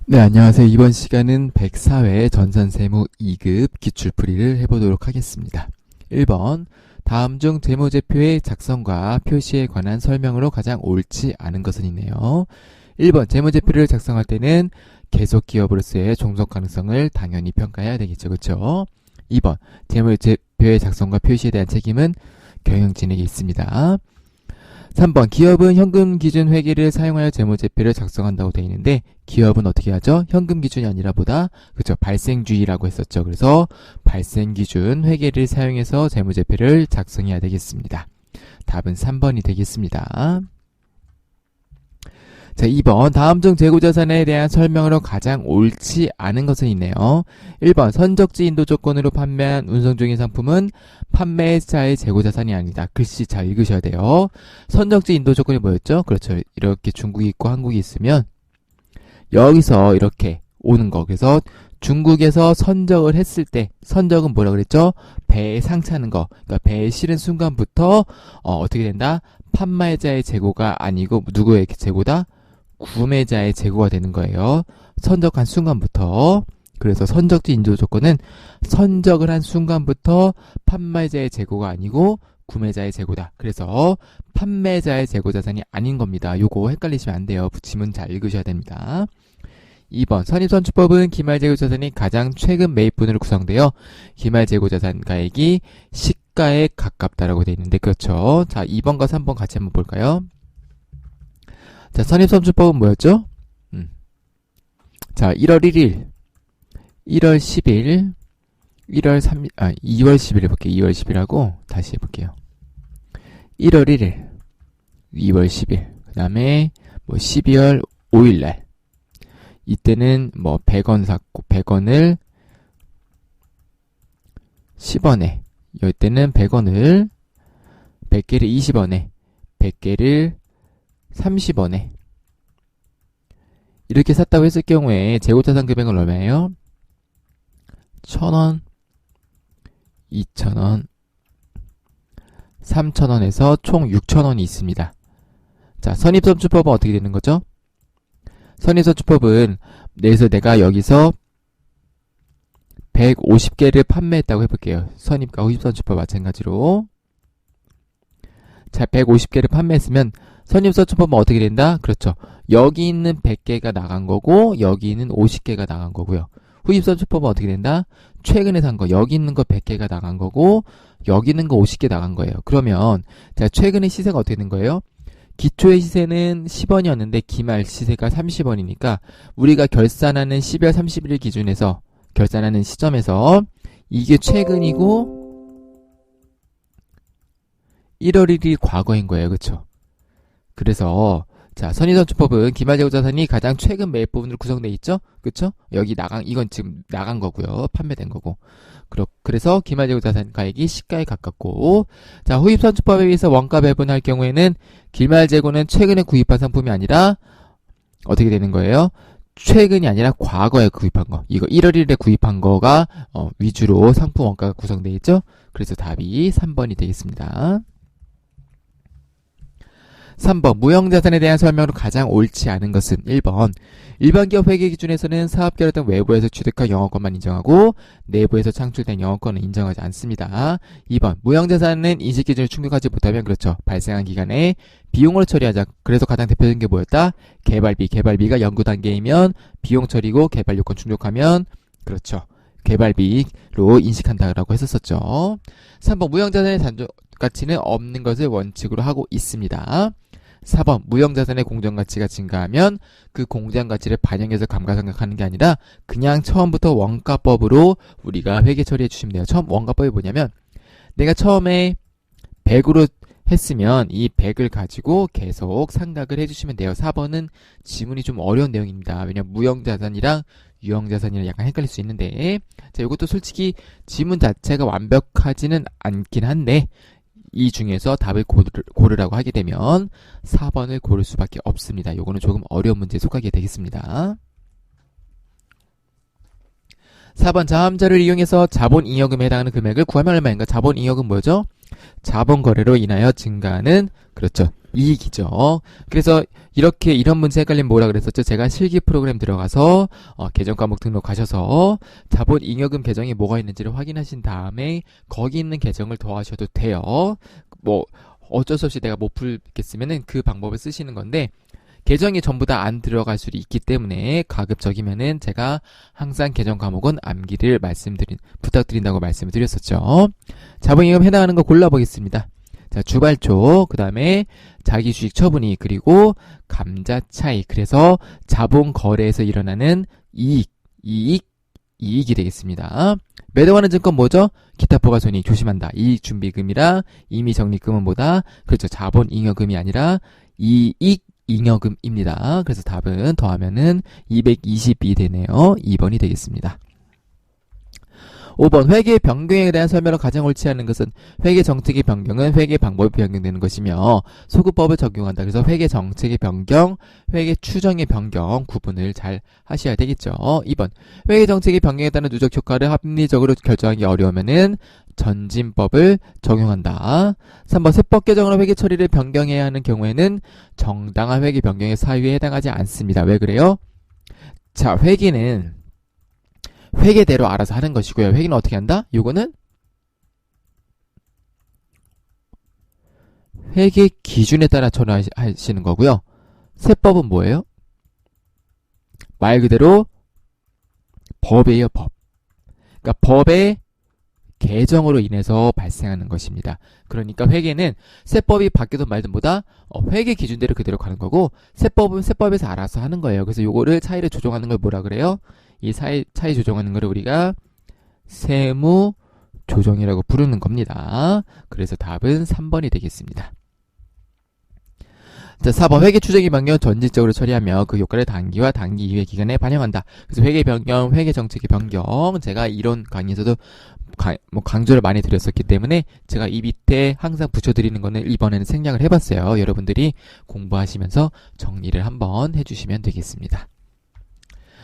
네, 안녕하세요. 이번 시간은 104회 전산세무 2급 기출풀이를 해보도록 하겠습니다. 1번, 다음 중 재무제표의 작성과 표시에 관한 설명으로 가장 옳지 않은 것은 있네요. 1번, 재무제표를 작성할 때는 계속 기업으로서의 종속 가능성을 당연히 평가해야 되겠죠. 그렇죠? 2번, 재무제표의 작성과 표시에 대한 책임은 경영진에게 있습니다. 3번, 기업은 현금 기준 회계를 사용하여 재무제표를 작성한다고 되어 있는데 기업은 어떻게 하죠? 현금 기준이 아니라 보다 그렇죠, 발생주의라고 했었죠. 그래서 발생 기준 회계를 사용해서 재무제표를 작성해야 되겠습니다. 답은 3번이 되겠습니다. 자, 2번, 다음 중 재고자산에 대한 설명으로 가장 옳지 않은 것은 있네요. 1번, 선적지 인도 조건으로 판매한 운송 중인 상품은 판매자의 재고자산이 아니다. 글씨 잘 읽으셔야 돼요. 선적지 인도 조건이 뭐였죠? 그렇죠. 이렇게 중국이 있고 한국이 있으면 여기서 이렇게 오는 거. 그래서 중국에서 선적을 했을 때 선적은 뭐라 그랬죠? 배에 상차는 거. 그러니까 배에 실은 순간부터 어떻게 된다? 판매자의 재고가 아니고 누구의 재고다? 구매자의 재고가 되는 거예요. 선적한 순간부터. 그래서 선적지 인도 조건은 선적을 한 순간부터 판매자의 재고가 아니고 구매자의 재고다. 그래서 판매자의 재고자산이 아닌 겁니다. 요거 헷갈리시면 안 돼요. 지문 잘 읽으셔야 됩니다. 2번, 선입선출법은 기말재고자산이 가장 최근 매입분으로 구성되어 기말재고자산가액이 시가에 가깝다라고 되어 있는데 그렇죠. 자, 2번과 3번 같이 한번 볼까요? 자, 선입선출법은 뭐였죠? 자, 1월 1일, 1월 10일, 2월 10일 해볼게요. 2월 10일하고 다시 해볼게요. 1월 1일, 2월 10일, 그 다음에 12월 5일날. 이때는 100원 샀고, 100원을 10원에, 이때는 100원을 100개를 20원에, 100개를 30원에 이렇게 샀다고 했을 경우에 재고자산 금액은 얼마예요? 1,000원, 2,000원, 3,000원에서 총 6,000원이 있습니다. 자, 선입선출법은 어떻게 되는 거죠? 선입선출법은 내가 여기서 150개를 판매했다고 해볼게요. 선입과 후입선출법 마찬가지로. 자, 150개를 판매했으면 선입선출법은 어떻게 된다? 그렇죠. 여기 있는 100개가 나간 거고 여기 있는 50개가 나간 거고요. 후입선출법은 어떻게 된다? 최근에 산 거 여기 있는 거 100개가 나간 거고 여기 있는 거 50개 나간 거예요. 그러면 자, 최근의 시세가 어떻게 된 거예요? 기초의 시세는 10원이었는데 기말 시세가 30원이니까 우리가 결산하는 12월 31일 기준에서 결산하는 시점에서 이게 최근이고 1월 1일 과거인 거예요. 그쵸? 그래서 자, 선입선출법은 기말재고자산이 가장 최근 매입 부분으로 구성되어 있죠? 그쵸? 이건 지금 나간 거고요. 판매된 거고. 그래서 기말재고자산 가액이 시가에 가깝고, 자, 후입선출법에 의해서 원가 배분할 경우에는 기말재고는 최근에 구입한 상품이 아니라 어떻게 되는 거예요? 최근이 아니라 과거에 구입한 거. 이거 1월 1일에 구입한 거가 위주로 상품 원가가 구성되어 있죠? 그래서 답이 3번이 되겠습니다. 3번, 무형자산에 대한 설명으로 가장 옳지 않은 것은 1번, 일반 기업 회계 기준에서는 사업결 등 외부에서 취득한 영업권만 인정하고 내부에서 창출된 영업권은 인정하지 않습니다. 2번, 무형자산은 인식기준을 충족하지 못하면 그렇죠. 발생한 기간에 비용으로 처리하자. 그래서 가장 대표적인 게 뭐였다? 개발비가 연구 단계이면 비용 처리고 개발 요건 충족하면 그렇죠. 개발비로 인식한다라고 했었죠. 3번, 무형자산의 잔존 가치는 없는 것을 원칙으로 하고 있습니다. 4번, 무형자산의 공정가치가 증가하면 그 공정가치를 반영해서 감가상각하는 게 아니라 그냥 처음부터 원가법으로 우리가 회계 처리해 주시면 돼요. 처음 원가법이 뭐냐면 내가 처음에 100으로 했으면 이 100을 가지고 계속 상각을 해주시면 돼요. 4번은 지문이 좀 어려운 내용입니다. 왜냐면 무형자산이랑 유형자산이랑 약간 헷갈릴 수 있는데 자, 이것도 솔직히 지문 자체가 완벽하지는 않긴 한데 이 중에서 답을 고르라고 하게 되면 4번을 고를 수밖에 없습니다. 요거는 조금 어려운 문제에 속하게 되겠습니다. 4번, 자함자를 이용해서 자본잉여금에 해당하는 금액을 구하면 얼마인가? 자본잉여금 뭐죠? 자본 거래로 인하여 증가하는 그렇죠. 이익이죠. 그래서 이렇게 이런 문제 헷갈리면 뭐라 그랬었죠? 제가 실기 프로그램 들어가서 계정 과목 등록하셔서 자본 잉여금 계정에 뭐가 있는지를 확인하신 다음에 거기 있는 계정을 더하셔도 돼요. 뭐 어쩔 수 없이 내가 못 풀겠으면은 그 방법을 쓰시는 건데 계정이 전부 다 안 들어갈 수도 있기 때문에 가급적이면은 제가 항상 계정 과목은 암기를 부탁드린다고 말씀을 드렸었죠. 자본잉여금 해당하는 거 골라보겠습니다. 자, 주발초, 그 다음에 자기주식 처분이익, 그리고 감자 차익. 그래서 자본 거래에서 일어나는 이익이 되겠습니다. 매도하는 증권 뭐죠? 기타 포괄손익 조심한다. 이익준비금이라 임의적립금은 뭐다? 그렇죠. 자본잉여금이 아니라 이익잉여금입니다. 그래서 답은 더하면은 222 되네요. 2번이 되겠습니다. 5번 회계 변경에 대한 설명을 가장 옳지 않은 것은 회계 정책의 변경은 회계 방법이 변경되는 것이며 소급법을 적용한다. 그래서 회계 정책의 변경, 회계 추정의 변경 구분을 잘 하셔야 되겠죠. 2번 회계 정책의 변경에 따른 누적 효과를 합리적으로 결정하기 어려우면은 전진법을 적용한다. 3번 세법 개정으로 회계 처리를 변경해야 하는 경우에는 정당한 회계 변경의 사유에 해당하지 않습니다. 왜 그래요? 자, 회계는 회계대로 알아서 하는 것이고요. 회계는 어떻게 한다? 요거는 회계 기준에 따라 처리하시는 거고요. 세법은 뭐예요? 말 그대로 법이에요, 법. 그러니까 법의 개정으로 인해서 발생하는 것입니다. 그러니까 회계는 세법이 바뀌든 말든 보다 회계 기준대로 그대로 가는 거고 세법은 세법에서 알아서 하는 거예요. 그래서 요거를 차이를 조정하는 걸 뭐라 그래요? 이 차이 조정하는 거를 우리가 세무 조정이라고 부르는 겁니다. 그래서 답은 3번이 되겠습니다. 자, 4번 회계 추정의 변경 전질적으로 처리하며 그 효과를 단기와 단기 이후의 기간에 반영한다. 그래서 회계 변경, 회계 정책의 변경 제가 이런 강의에서도 강조를 많이 드렸었기 때문에 제가 이 밑에 항상 붙여드리는 거는 이번에는 생략을 해봤어요. 여러분들이 공부하시면서 정리를 한번 해주시면 되겠습니다.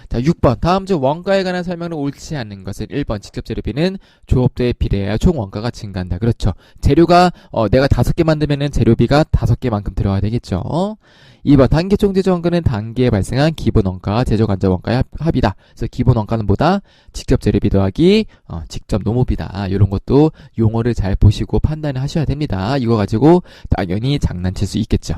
자, 6번 다음 중 원가에 관한 설명은 옳지 않은 것은 1번 직접 재료비는 조업도에 비례해야 총 원가가 증가한다. 그렇죠. 재료가 내가 5개 만들면은 재료비가 5개만큼 들어가야 되겠죠. 2번 단기 총재정원가는 단기에 발생한 기본 원가와 제조 간접 원가의 합이다. 그래서 기본 원가는 뭐다? 직접 재료비 더하기 직접 노무비다. 이런 것도 용어를 잘 보시고 판단을 하셔야 됩니다. 이거 가지고 당연히 장난칠 수 있겠죠.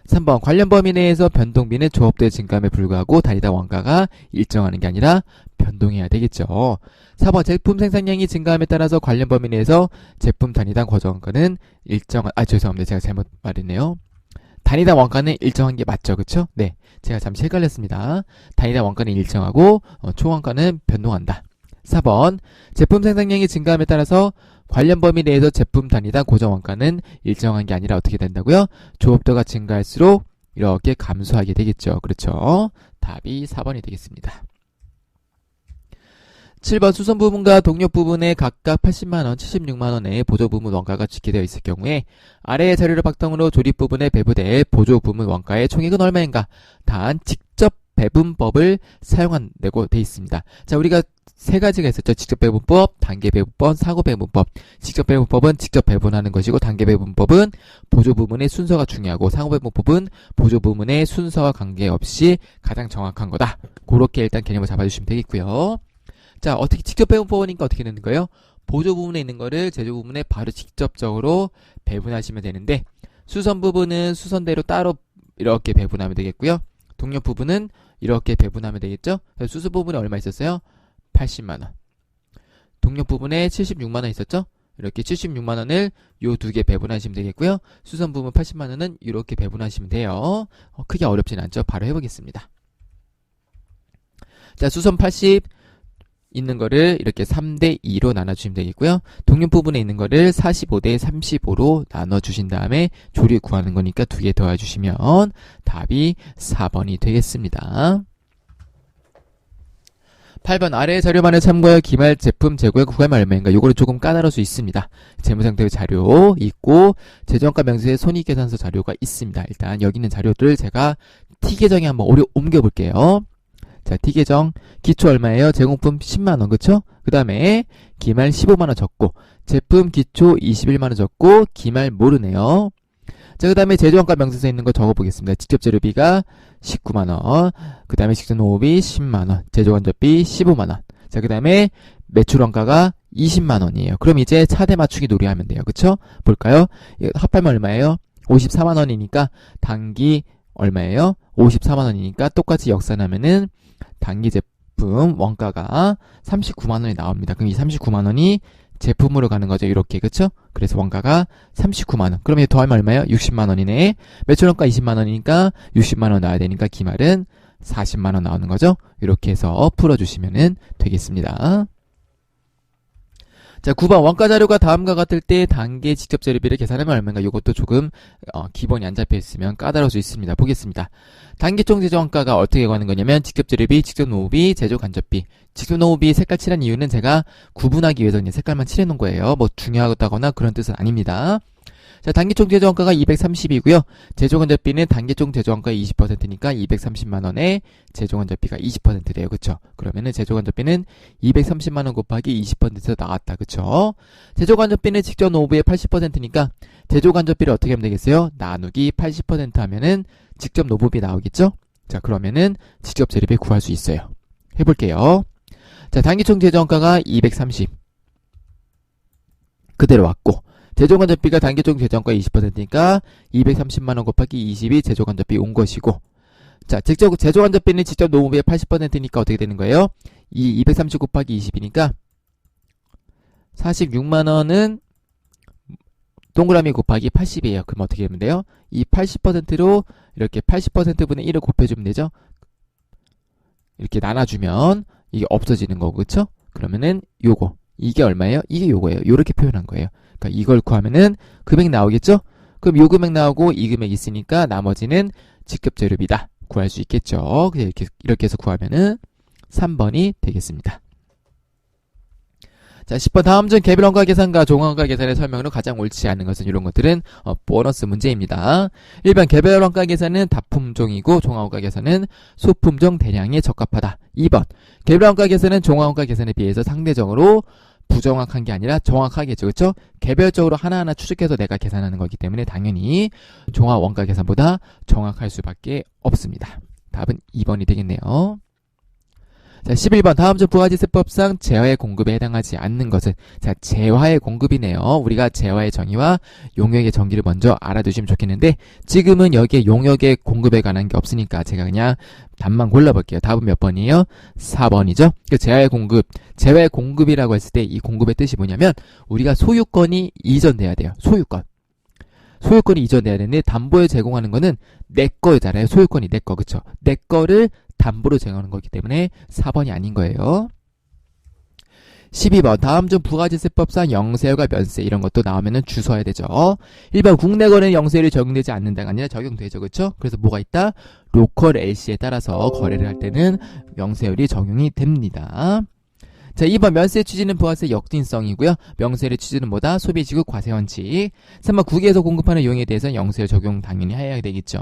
3번 관련 범위 내에서 변동비는 조업도의 증감에 불과하고 단위당 원가가 일정하는 게 아니라 변동해야 되겠죠. 4번 제품 생산량이 증가함에 따라서 관련 범위 내에서 제품 단위당 과정원가는 죄송합니다. 제가 잘못 말했네요. 단위당 원가는 일정한 게 맞죠. 그쵸? 네. 제가 잠시 헷갈렸습니다. 단위당 원가는 일정하고 총 원가는 변동한다. 4번 제품 생산량이 증가함에 따라서 관련 범위 내에서 제품 단위당 고정 원가는 일정한 게 아니라 어떻게 된다고요? 조업도가 증가할수록 이렇게 감소하게 되겠죠. 그렇죠? 답이 4번이 되겠습니다. 7번 수선 부분과 동력 부분에 각각 80만원, 76만원의 보조 부분 원가가 집계되어 있을 경우에 아래의 자료를 바탕으로 조립 부분에 배부될 보조 부분 원가의 총액은 얼마인가? 단 직접 배분법을 사용한다고 되어 있습니다. 자, 우리가 세 가지가 있었죠. 직접 배분법, 단계 배분법, 사고 배분법. 직접 배분법은 직접 배분하는 것이고 단계 배분법은 보조 부분의 순서가 중요하고 사고 배분법은 보조 부분의 순서와 관계없이 가장 정확한 거다. 그렇게 일단 개념을 잡아주시면 되겠고요. 자, 어떻게 직접 배분법이니까 어떻게 되는 거예요? 보조 부분에 있는 거를 제조 부분에 바로 직접적으로 배분하시면 되는데 수선 부분은 수선대로 따로 이렇게 배분하면 되겠고요. 동력 부분은 이렇게 배분하면 되겠죠? 수수 부분에 얼마 있었어요? 80만원. 동력 부분에 76만원 있었죠? 이렇게 76만원을 요 두 개 배분하시면 되겠고요. 수선 부분 80만원은 이렇게 배분하시면 돼요. 크게 어렵진 않죠? 바로 해보겠습니다. 자, 수선 80 있는 거를 이렇게 3대2로 나눠주시면 되겠고요. 동력 부분에 있는 거를 45대35로 나눠주신 다음에 조리 구하는 거니까 두 개 더해주시면 답이 4번이 되겠습니다. 8번 아래의 자료만을 참고하여 기말 제품 재고의 구간이 얼마인가? 요거는 조금 까다로울 수 있습니다. 재무상태의 자료 있고 재정가 명세의 손익계산서 자료가 있습니다. 일단 여기 있는 자료들 제가 T계정에 한번 옮겨 볼게요. 자, T계정 기초 얼마예요? 제공품 10만원, 그쵸? 그 다음에 기말 15만원 적고, 제품 기초 21만원 적고, 기말 모르네요. 자, 그 다음에 제조원가 명세서에 있는 거 적어보겠습니다. 직접 재료비가 19만원, 그 다음에 직접 노후비 10만원, 제조간접비 15만원. 자, 그 다음에 매출원가가 20만원이에요. 그럼 이제 차대 맞추기 놀이하면 돼요. 그쵸? 볼까요? 합하면 얼마예요? 54만원이니까 단기 얼마예요? 54만원이니까 똑같이 역산하면은 단기 제품 원가가 39만원이 나옵니다. 그럼 이 39만원이 제품으로 가는 거죠. 이렇게. 그쵸? 그래서 원가가 39만원. 그럼 이제 더하면 얼마예요? 60만원이네. 매출원가 20만원이니까 60만원 나와야 되니까 기말은 40만원 나오는 거죠. 이렇게 해서 풀어주시면 되겠습니다. 자, 9번 원가 자료가 다음과 같을 때 단계 직접 재료비를 계산하면 얼마인가? 이것도 조금 기본이 안 잡혀 있으면 까다로울 수 있습니다. 보겠습니다. 단계총 제조 원가가 어떻게 가는 거냐면 직접 재료비, 직접 노후비, 제조 간접비. 직접 노후비 색깔 칠한 이유는 제가 구분하기 위해서 그냥 색깔만 칠해 놓은 거예요. 뭐 중요하다거나 그런 뜻은 아닙니다. 자, 단기총 제조원가가 230이고요. 제조간접비는 단기총 제조원가의 20%니까 230만원에 제조간접비가 20%래요. 그쵸? 그러면은 제조간접비는 230만원 곱하기 20%에서 나왔다. 그쵸? 제조간접비는 직접 노후비의 80%니까 제조간접비를 어떻게 하면 되겠어요? 나누기 80% 하면은 직접 노후비 나오겠죠? 자, 그러면은 직접 재료비 구할 수 있어요. 해볼게요. 자, 단기총 제조원가가 230. 그대로 왔고, 제조간접비가 단기총 제조원가 20%니까 230만원 곱하기 20이 제조간접비 온 것이고, 자, 직접 제조간접비는 직접 노후비의 80%니까 어떻게 되는 거예요? 이 230 곱하기 20이니까 46만원은 동그라미 곱하기 80이에요. 그럼 어떻게 하면 돼요? 이 80%로 이렇게 80%분의 1을 곱해주면 되죠? 이렇게 나눠주면 이게 없어지는 거고, 그쵸? 그러면은 요거, 이게 얼마예요? 이게 요거예요. 요렇게 표현한 거예요. 그러니까 이걸 구하면은 금액 나오겠죠? 그럼 요 금액 나오고 이 금액 있으니까 나머지는 직접 재료비다. 구할 수 있겠죠? 이렇게 해서 구하면은 3번이 되겠습니다. 자, 10번 다음 중 개별원가 계산과 종합원가 계산의 설명으로 가장 옳지 않은 것은 이런 것들은 보너스 문제입니다. 1번 개별원가 계산은 다품종이고 종합원가 계산은 소품종 대량에 적합하다. 2번 개별원가 계산은 종합원가 계산에 비해서 상대적으로 부정확한 게 아니라 정확하겠죠. 그렇죠? 개별적으로 하나하나 추측해서 내가 계산하는 거기 때문에 당연히 종합 원가 계산보다 정확할 수밖에 없습니다. 답은 2번이 되겠네요. 자, 11번 다음 중 부가지세법상 재화의 공급에 해당하지 않는 것은, 자, 재화의 공급이네요. 우리가 재화의 정의와 용역의 정의를 먼저 알아두시면 좋겠는데 지금은 여기에 용역의 공급에 관한 게 없으니까 제가 그냥 답만 골라볼게요. 답은 몇 번이에요? 4번이죠. 그 재화의 공급, 재화의 공급이라고 했을 때 이 공급의 뜻이 뭐냐면 우리가 소유권이 이전돼야 돼요. 소유권이 이전돼야 되는데 담보에 제공하는 거는 내 거잖아요. 소유권이 내 거, 그쵸? 내 거를 담보로 제공하는 거기 때문에 4번이 아닌 거예요. 12번 다음 중 부가지세법상 영세율과 면세 이런 것도 나오면은 주서야 되죠. 1번 국내 거래는 영세율이 적용되지 않는다가 아니라 적용되죠. 그렇죠? 그래서 뭐가 있다? 로컬 LC에 따라서 거래를 할 때는 영세율이 적용이 됩니다. 자, 2번 면세 취지는 부가세 역진성이고요. 명세율의 취지는 뭐다? 소비지구 과세원칙. 3번 국외에서 공급하는 용에 대해서는 영세율 적용 당연히 해야 되겠죠.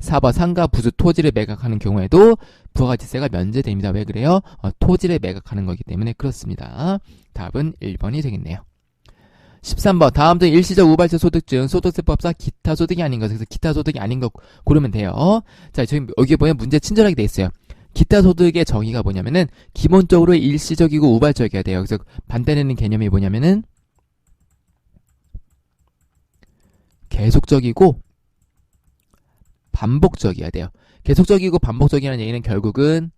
4번 상가 부수 토지를 매각하는 경우에도 부가가치세가 면제됩니다. 왜 그래요? 토지를 매각하는 거기 때문에 그렇습니다. 답은 1번이 되겠네요. 13번 다음 중 일시적 우발적 소득 중 소득세법상 기타 소득이 아닌 것, 그래서 기타 소득이 아닌 것 고르면 돼요. 자, 지금 여기 보면 문제 친절하게 돼 있어요. 기타 소득의 정의가 뭐냐면은 기본적으로 일시적이고 우발적이어야 돼요. 그래서 반대되는 개념이 뭐냐면은 계속적이고 반복적이어야 돼요. 계속적이고 반복적이라는 얘기는 결국은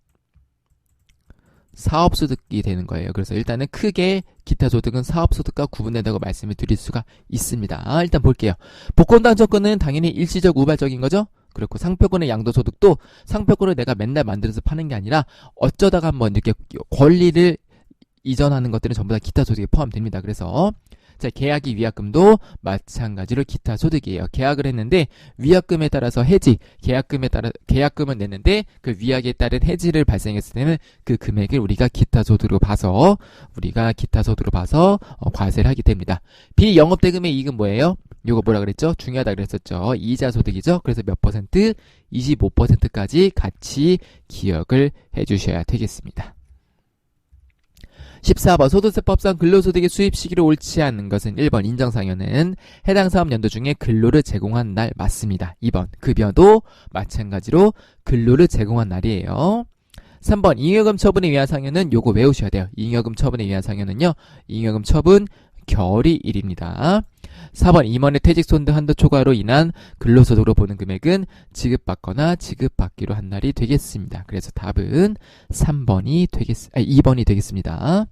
사업소득이 되는 거예요. 그래서 일단은 크게 기타 소득은 사업소득과 구분된다고 말씀을 드릴 수가 있습니다. 일단 볼게요. 복권당첨권은 당연히 일시적 우발적인 거죠. 그렇고 상표권의 양도소득도 상표권을 내가 맨날 만들어서 파는 게 아니라 어쩌다가 한번 이렇게 권리를 이전하는 것들은 전부 다 기타 소득에 포함됩니다. 그래서 자, 계약이 위약금도 마찬가지로 기타 소득이에요. 계약을 했는데 위약금에 따라서 해지, 계약금은 냈는데 그 위약에 따른 해지를 발생했을 때는 그 금액을 우리가 기타 소득으로 봐서 과세를 하게 됩니다. 비영업대금의 이익은 뭐예요? 요거 뭐라 그랬죠? 중요하다 그랬었죠. 이자 소득이죠. 그래서 몇 퍼센트? 25%까지 같이 기억을 해주셔야 되겠습니다. 14번 소득세법상 근로소득의 수입 시기로 옳지 않은 것은 1번 인정상여는 해당 사업연도 중에 근로를 제공한 날 맞습니다. 2번 급여도 마찬가지로 근로를 제공한 날이에요. 3번 잉여금 처분에 의한 상여는 요거 외우셔야 돼요. 잉여금 처분에 의한 상여는요. 잉여금 처분 결의일입니다. 4번 임원의 퇴직 손득 한도 초과로 인한 근로소득으로 보는 금액은 지급받거나 지급받기로 한 날이 되겠습니다. 그래서 답은 2번이 되겠습니다.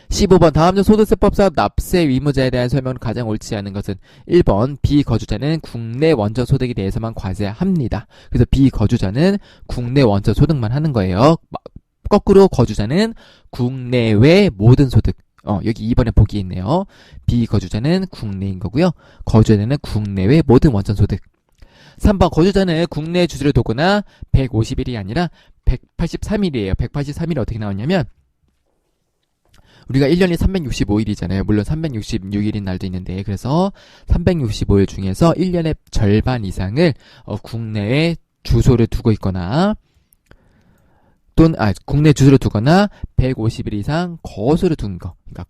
15번 다음 중 소득세법상 납세 의무자에 대한 설명은 가장 옳지 않은 것은 1번 비거주자는 국내 원적 소득에 대해서만 과세합니다. 그래서 비거주자는 국내 원적 소득만 하는 거예요. 거꾸로 거주자는 국내외 모든 소득. 여기 2번에 보기 있네요. 비거주자는 국내인 거고요. 거주자는 국내외 모든 원천 소득. 3번 거주자는 국내 주소를 두거나 150일이 아니라 183일이에요. 183일이 어떻게 나왔냐면 우리가 1년이 365일이잖아요. 물론 366일인 날도 있는데 그래서 365일 중에서 1년의 절반 이상을 국내에 주소를 두고 있거나 또는 국내 주소를 두거나 150일 이상 거소를 둔 거. 그러니까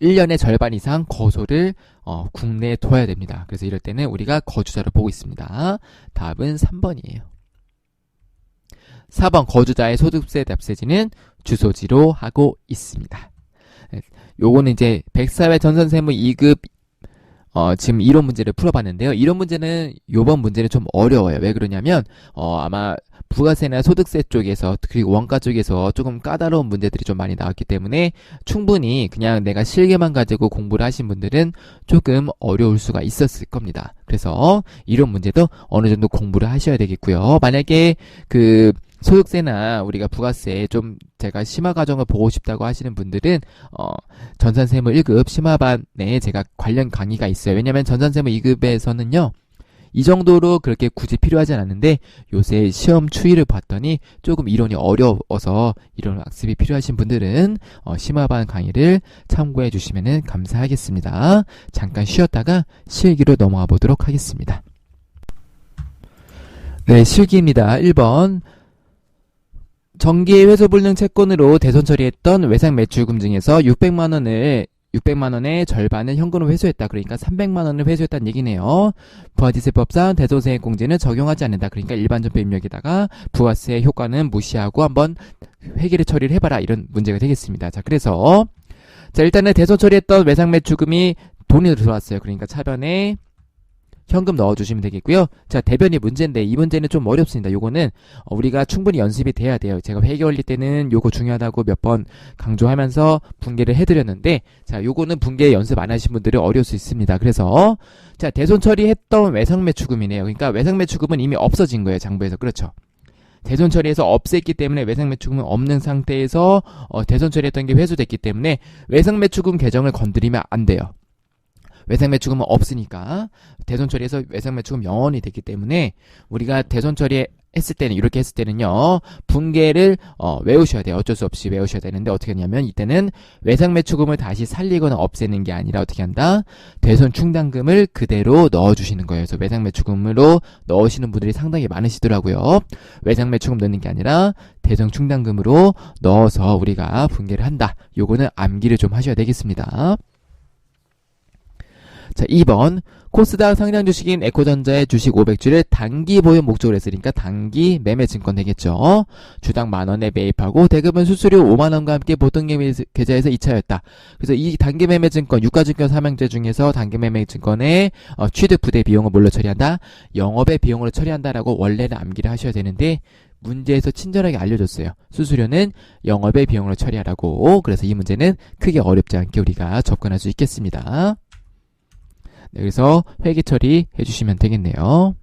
1년의 절반 이상 거소를 국내에 둬야 됩니다. 그래서 이럴 때는 우리가 거주자를 보고 있습니다. 답은 3번이에요. 4번 거주자의 소득세 납세지는 주소지로 하고 있습니다. 요거는 이제 백사회 전선세무 2급 지금 이론 문제를 풀어봤는데요. 이론 문제는 요번 문제는 좀 어려워요. 왜 그러냐면 아마 부가세나 소득세 쪽에서 그리고 원가 쪽에서 조금 까다로운 문제들이 좀 많이 나왔기 때문에 충분히 그냥 내가 실계만 가지고 공부를 하신 분들은 조금 어려울 수가 있었을 겁니다. 그래서 이론 문제도 어느 정도 공부를 하셔야 되겠고요. 만약에 그 소득세나 우리가 부가세 좀 제가 심화 과정을 보고 싶다고 하시는 분들은 전산세무 1급 심화반에 제가 관련 강의가 있어요. 왜냐면 전산세무 2급에서는요. 이 정도로 그렇게 굳이 필요하지 않은데 요새 시험 추이를 봤더니 조금 이론이 어려워서 이론 학습이 필요하신 분들은 심화반 강의를 참고해 주시면 감사하겠습니다. 잠깐 쉬었다가 실기로 넘어가 보도록 하겠습니다. 네, 실기입니다. 1번 정기 회수불능 채권으로 대손 처리했던 외상 매출금 중에서 600만원의 절반을 현금으로 회수했다. 그러니까 300만원을 회수했다는 얘기네요. 부가지세법상 대손세액 공제는 적용하지 않는다. 그러니까 일반전폐 입력에다가 부가세 효과는 무시하고 한번 회계를 처리를 해봐라. 이런 문제가 되겠습니다. 자, 그래서 일단은 대손 처리했던 외상 매출금이 돈이 들어왔어요. 그러니까 차변에 현금 넣어주시면 되겠고요. 자, 대변이 문제인데 이 문제는 좀 어렵습니다. 요거는 우리가 충분히 연습이 돼야 돼요. 제가 회계 원리 때는 요거 중요하다고 몇 번 강조하면서 분개를 해드렸는데 자, 요거는 분개 연습 안 하신 분들은 어려울 수 있습니다. 그래서 자, 대손 처리했던 외상매출금이네요. 그러니까 외상매출금은 이미 없어진 거예요. 장부에서. 그렇죠. 대손 처리해서 없앴기 때문에 외상매출금은 없는 상태에서 대손 처리했던 게 회수됐기 때문에 외상매출금 계정을 건드리면 안 돼요. 외상매출금은 없으니까 대손 처리해서 외상매출금 0원이 됐기 때문에 우리가 대손 처리했을 때는 이렇게 했을 때는요 분개를 외우셔야 돼요. 어쩔 수 없이 외우셔야 되는데 어떻게 하냐면 이때는 외상매출금을 다시 살리거나 없애는 게 아니라 어떻게 한다? 대손 충당금을 그대로 넣어주시는 거예요. 그래서 외상매출금으로 넣으시는 분들이 상당히 많으시더라고요. 외상매출금 넣는 게 아니라 대손 충당금으로 넣어서 우리가 분개를 한다. 요거는 암기를 좀 하셔야 되겠습니다. 자, 2번 코스닥 상장 주식인 에코전자의 주식 500주를 단기 보유 목적으로 했으니까 단기 매매 증권 되겠죠. 주당 만원에 매입하고 대금은 수수료 5만원과 함께 보통 계좌에서 2차였다. 그래서 이 단기 매매 증권 유가증권 삼형제 중에서 단기 매매 증권의 취득 부대 비용을 뭘로 처리한다? 영업의 비용으로 처리한다라고 원래는 암기를 하셔야 되는데 문제에서 친절하게 알려줬어요. 수수료는 영업의 비용으로 처리하라고. 그래서 이 문제는 크게 어렵지 않게 우리가 접근할 수 있겠습니다. 네, 그래서 회계 처리 해주시면 되겠네요.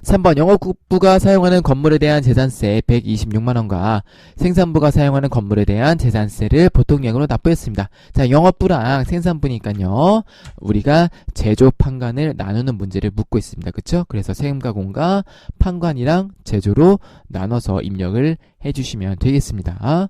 3번 영업부가 사용하는 건물에 대한 재산세 126만원과 생산부가 사용하는 건물에 대한 재산세를 보통예금으로 납부했습니다. 자, 영업부랑 생산부니까요. 우리가 제조 판관을 나누는 문제를 묻고 있습니다. 그쵸? 그래서 세금가공과 판관이랑 제조로 나눠서 입력을 해주시면 되겠습니다.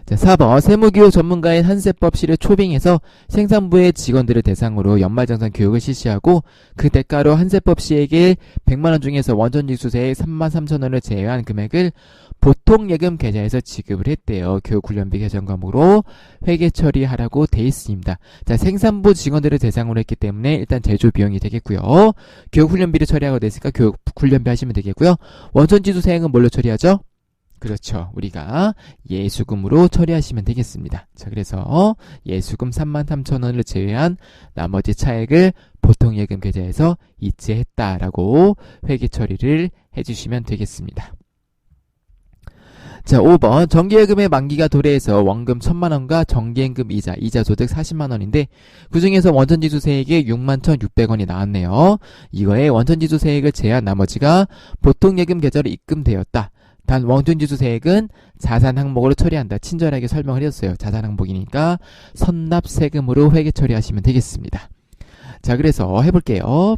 자, 4번 세무교육 전문가인 한세법 씨를 초빙해서 생산부의 직원들을 대상으로 연말정산 교육을 실시하고 그 대가로 한세법 씨에게 100만원 중에서 원천징수세액 33,000원을 제외한 금액을 보통예금 계좌에서 지급을 했대요. 교육훈련비 개정 과목으로 회계 처리하라고 돼 있습니다. 자, 생산부 직원들을 대상으로 했기 때문에 일단 제조 비용이 되겠고요. 교육훈련비를 처리하고 됐으니까 교육훈련비 하시면 되겠고요. 원천징수세액은 뭘로 처리하죠? 그렇죠. 우리가 예수금으로 처리하시면 되겠습니다. 자, 그래서 예수금 33,000원을 제외한 나머지 차액을 보통예금 계좌에서 이체했다라고 회계 처리를 해주시면 되겠습니다. 자, 5번 정기예금의 만기가 도래해서 원금 1,000만원과 정기예금 이자 소득 40만원인데 그 중에서 원천징수세액이 61,600원이 나왔네요. 이거에 원천징수세액을 제외한 나머지가 보통예금 계좌로 입금되었다. 단 원천징수세액은 자산 항목으로 처리한다. 친절하게 설명을 해줬어요. 자산 항목이니까 선납세금으로 회계 처리하시면 되겠습니다. 자, 그래서 해볼게요.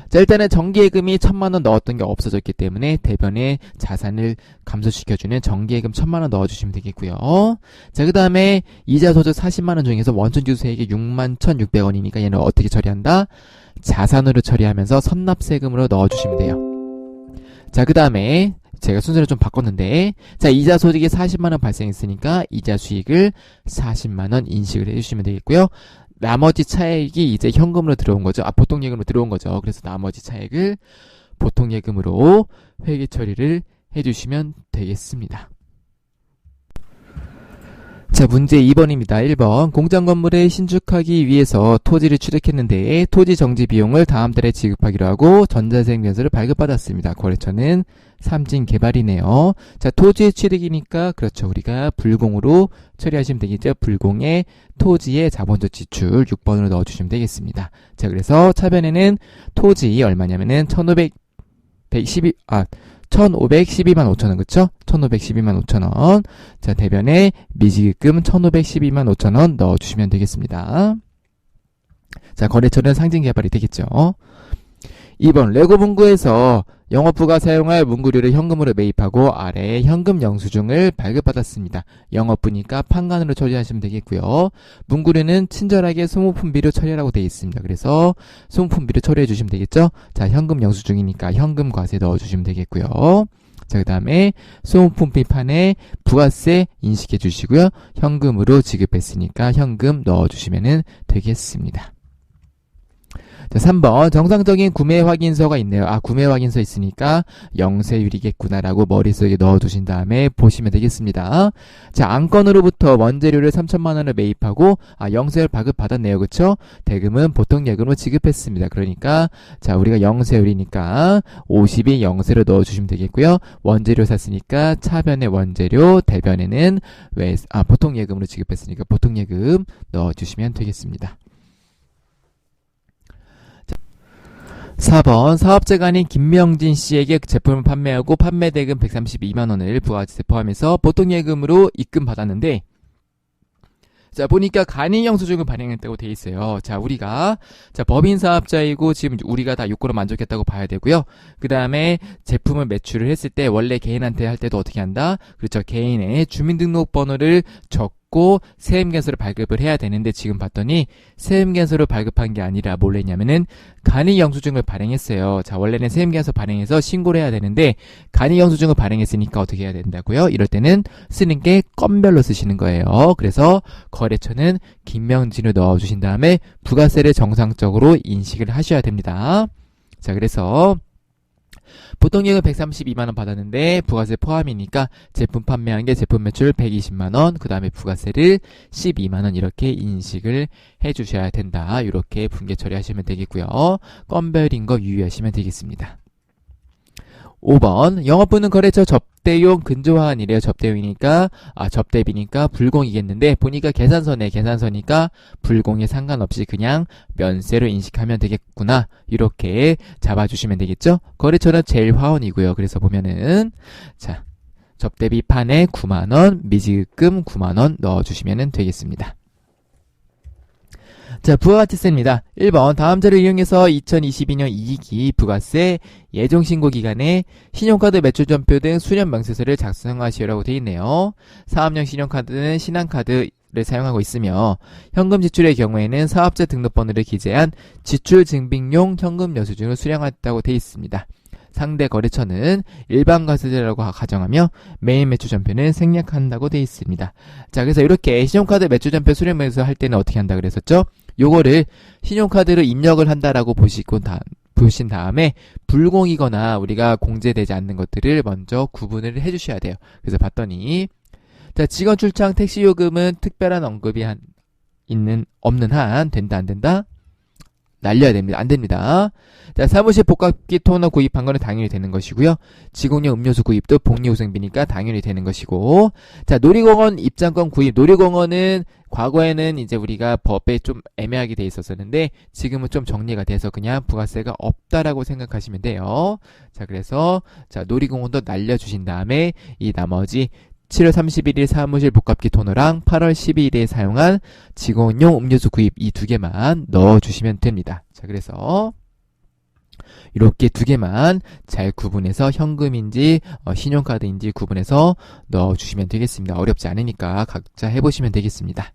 자, 일단은 정기예금이 1,000만원 넣었던 게 없어졌기 때문에 대변에 자산을 감소시켜주는 정기예금 1,000만원 넣어주시면 되겠고요. 자, 그 다음에 이자 소득 40만원 중에서 원천징수세액이 61,600원이니까 얘는 어떻게 처리한다? 자산으로 처리하면서 선납세금으로 넣어주시면 돼요. 자, 그 다음에 제가 순서를 좀 바꿨는데, 자, 이자 소득이 40만원 발생했으니까 이자 수익을 40만원 인식을 해주시면 되겠고요. 나머지 차액이 이제 현금으로 들어온 거죠. 보통예금으로 들어온 거죠. 그래서 나머지 차액을 보통예금으로 회계 처리를 해주시면 되겠습니다. 자, 문제 2번입니다. 1번 공장 건물을 신축하기 위해서 토지를 취득했는데 토지 정지 비용을 다음 달에 지급하기로 하고 전자세금계서를 발급받았습니다. 거래처는 삼진개발이네요. 자, 토지 취득이니까 그렇죠. 우리가 불공으로 처리하시면 되겠죠. 불공의 토지의 자본적 지출 6번으로 넣어주시면 되겠습니다. 자, 그래서 차변에는 토지 얼마냐면은 1,512만 5천원, 그쵸? 1,512만 5천원. 자, 대변에 미지급금 1,512만 5천원 넣어주시면 되겠습니다. 자, 거래처는 상징개발이 되겠죠. 2번, 레고 문구에서 영업부가 사용할 문구류를 현금으로 매입하고 아래에 현금 영수증을 발급받았습니다. 영업부니까 판관으로 처리하시면 되겠고요. 문구류는 친절하게 소모품비로 처리하라고 되어 있습니다. 그래서 소모품비로 처리해 주시면 되겠죠. 자, 현금 영수증이니까 현금 과세 넣어주시면 되겠고요. 자, 그 다음에 소모품비 판에 부가세 인식해 주시고요. 현금으로 지급했으니까 현금 넣어주시면 되겠습니다. 자, 3번 정상적인 구매 확인서가 있네요. 구매 확인서 있으니까 영세율이겠구나라고 머릿속에 넣어두신 다음에 보시면 되겠습니다. 자, 안건으로부터 원재료를 3,000만원을 매입하고 영세율 발급받았네요. 그쵸? 대금은 보통예금으로 지급했습니다. 그러니까 자, 우리가 영세율이니까 50이 영세로 넣어주시면 되겠고요. 원재료 샀으니까 차변에 원재료, 대변에는 보통예금으로 지급했으니까 보통예금 넣어주시면 되겠습니다. 4번 사업자가 아닌 김명진 씨에게 제품을 판매하고 판매대금 132만원을 부가세 포함해서 보통예금으로 입금받았는데 자, 보니까 간이영수증을 발행했다고 돼 있어요. 자, 우리가 법인 사업자이고 지금 우리가 다 요건을 만족했다고 봐야 되고요. 그 다음에 제품을 매출을 했을 때 원래 개인한테 할 때도 어떻게 한다? 그렇죠. 개인의 주민등록번호를 적고 세금계서를 발급을 해야 되는데 지금 봤더니 세금계서를 발급한 게 아니라 뭘 했냐면은 간이영수증을 발행했어요. 자, 원래는 세금계서 발행해서 신고를 해야 되는데 간이영수증을 발행했으니까 어떻게 해야 된다고요? 이럴 때는 쓰는 게 건별로 쓰시는 거예요. 그래서 거래처는 김명진을 넣어주신 다음에 부가세를 정상적으로 인식을 하셔야 됩니다. 자, 그래서 보통예금 132만원 받았는데 부가세 포함이니까 제품 판매한 게 제품 매출 120만원, 그 다음에 부가세를 12만원 이렇게 인식을 해주셔야 된다. 이렇게 분계 처리하시면 되겠고요. 건별인 거 유의하시면 되겠습니다. 5번 영업부는 거래처 접대용 근조화환이래요. 접대용이니까 접대비니까 불공이겠는데 보니까 계산서니까 불공에 상관없이 그냥 면세로 인식하면 되겠구나. 이렇게 잡아주시면 되겠죠. 거래처는 제일 화원이고요. 그래서 보면은 자 접대비 판에 9만원, 미지급금 9만원 넣어주시면 되겠습니다. 자, 부가가치세입니다. 1번 다음 자료를 이용해서 2022년 2기 부가세 예정신고 기간에 신용카드 매출전표 등 수령 명세서를 작성하시라고 되어 있네요. 사업용 신용카드는 신한카드를 사용하고 있으며 현금 지출의 경우에는 사업자 등록번호를 기재한 지출증빙용 현금 여수증을 수령했다고 되어 있습니다. 상대 거래처는 일반 과세자라고 가정하며 메인 매출 전표는 생략한다고 되어 있습니다. 자, 그래서 이렇게 신용카드 매출 전표 수령 명세서 할 때는 어떻게 한다 그랬었죠? 요거를 신용카드로 입력을 한다라고 보신 다음에 불공이거나 우리가 공제되지 않는 것들을 먼저 구분을 해주셔야 돼요. 그래서 봤더니 자, 직원 출장 택시 요금은 특별한 언급이 없는 한 된다 안 된다? 날려야 됩니다. 안 됩니다. 자, 사무실 복합기 토너 구입한 거는 당연히 되는 것이고요. 직원용 음료수 구입도 복리후생비니까 당연히 되는 것이고, 자, 놀이공원 입장권 구입. 놀이공원은 과거에는 이제 우리가 법에 좀 애매하게 돼 있었었는데 지금은 좀 정리가 돼서 그냥 부가세가 없다라고 생각하시면 돼요. 자, 그래서 자, 놀이공원도 날려주신 다음에 이 나머지 7월 31일 사무실 복합기 토너랑 8월 12일에 사용한 직원용 음료수 구입 이 두 개만 넣어주시면 됩니다. 자, 그래서 이렇게 두 개만 잘 구분해서 현금인지 신용카드인지 구분해서 넣어주시면 되겠습니다. 어렵지 않으니까 각자 해보시면 되겠습니다.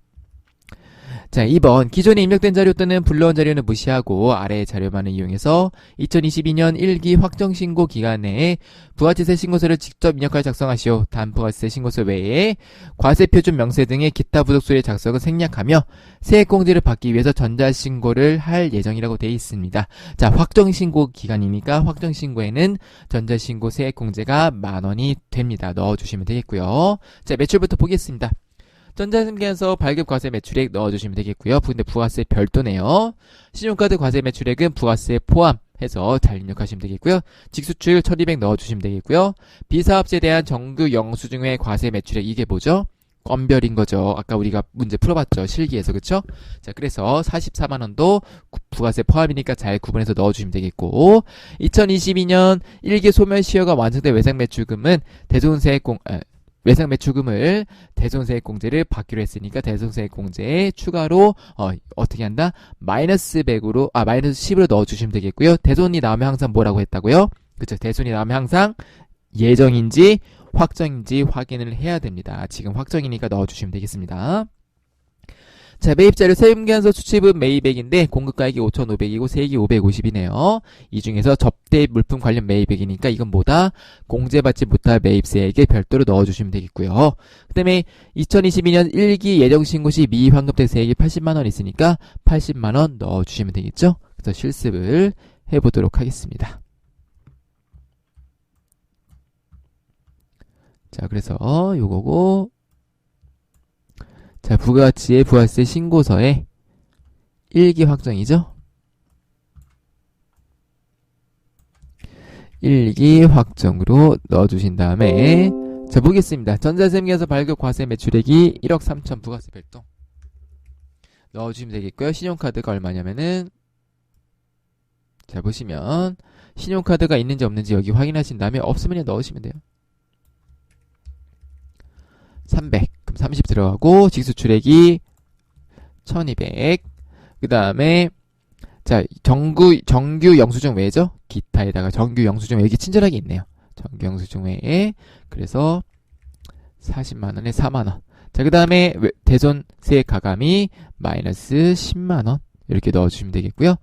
자, 2번 기존에 입력된 자료 또는 불러온 자료는 무시하고 아래의 자료만을 이용해서 2022년 1기 확정신고 기간 내에 부가세세 신고서를 직접 입력하여 작성하시오. 단부가세 신고서 외에 과세표준 명세 등의 기타 부속서의 작성을 생략하며 세액공제를 받기 위해서 전자신고를 할 예정이라고 되어 있습니다. 자, 확정신고 기간이니까 확정신고에는 전자신고 세액공제가 10,000원이 됩니다. 넣어주시면 되겠고요. 자, 매출부터 보겠습니다. 전자신고에서 발급 과세 매출액 넣어주시면 되겠고요. 근데 부가세 별도네요. 신용카드 과세 매출액은 부가세 포함해서 잘 입력하시면 되겠고요. 직수출 1200 넣어주시면 되겠고요. 비사업체에 대한 정규 영수증 외 과세 매출액 이게 뭐죠? 건별인 거죠. 아까 우리가 문제 풀어봤죠. 실기에서 그쵸? 자, 그래서 44만원도 부가세 포함이니까 잘 구분해서 넣어주시면 되겠고 2022년 1기 소멸시효가 완성된 외상매출금은 외상매출금을 대손세액공제를 받기로 했으니까 대손세액공제에 추가로 어떻게 한다? 마이너스 10으로 넣어주시면 되겠고요. 대손이 나오면 항상 뭐라고 했다고요? 그쵸? 대손이 나오면 항상 예정인지 확정인지 확인을 해야 됩니다. 지금 확정이니까 넣어주시면 되겠습니다. 자, 매입자료 세금계산서 수취분 매입액인데 공급가액이 5,500이고 세액이 550이네요. 이 중에서 접대 물품 관련 매입액이니까 이건 뭐다? 공제받지 못할 매입세액에 별도로 넣어주시면 되겠고요. 그 다음에 2022년 1기 예정신고 시 미환급된 세액이 80만원 있으니까 80만원 넣어주시면 되겠죠? 그래서 실습을 해보도록 하겠습니다. 자, 그래서 요거고 자, 부가가치의 부가세 신고서에 1기 확정이죠? 1기 확정으로 넣어주신 다음에 자, 보겠습니다. 전자세무에서 발급 과세 매출액이 1억 3천 부가세 별도 넣어주시면 되겠고요. 신용카드가 얼마냐면은 자, 보시면 신용카드가 있는지 없는지 여기 확인하신 다음에 없으면 그냥 넣으시면 돼요. 300 그럼 30 들어가고 직수출액이 1200 그 다음에 자 정규 영수증 외죠? 기타에다가 정규 영수증 외 여기 친절하게 있네요. 정규 영수증 외에 그래서 40만원에 4만원 자 그 다음에 대손세액 가감이 마이너스 10만원 이렇게 넣어주시면 되겠고요.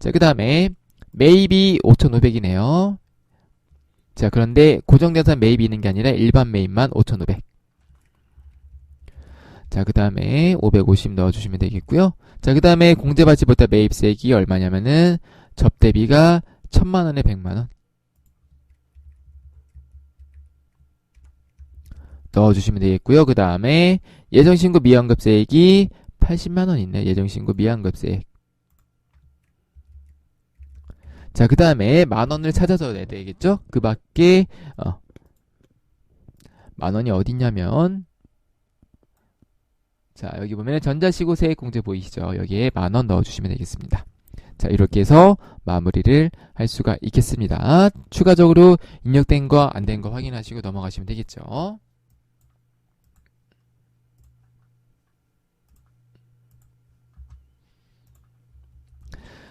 자 그 다음에 매입이 5,500이네요. 자 그런데 고정자산 매입이 있는 게 아니라 일반 매입만 5,500 자, 그 다음에 550 넣어주시면 되겠고요. 자, 그 다음에 공제받지 못할 매입세액이 얼마냐면은 접대비가 1,000만원에 100만원 넣어주시면 되겠고요. 그 다음에 예정신고 미환급세액이 80만원 있네요. 예정신고 미환급세액. 자, 그 다음에 만원을 찾아서 내야 되겠죠? 그 밖에 만원이 어딨냐면, 자, 여기 보면 전자시고 세액공제 보이시죠? 여기에 만원 넣어주시면 되겠습니다. 자, 이렇게 해서 마무리를 할 수가 있겠습니다. 추가적으로 입력된 거, 안 된 거 확인하시고 넘어가시면 되겠죠.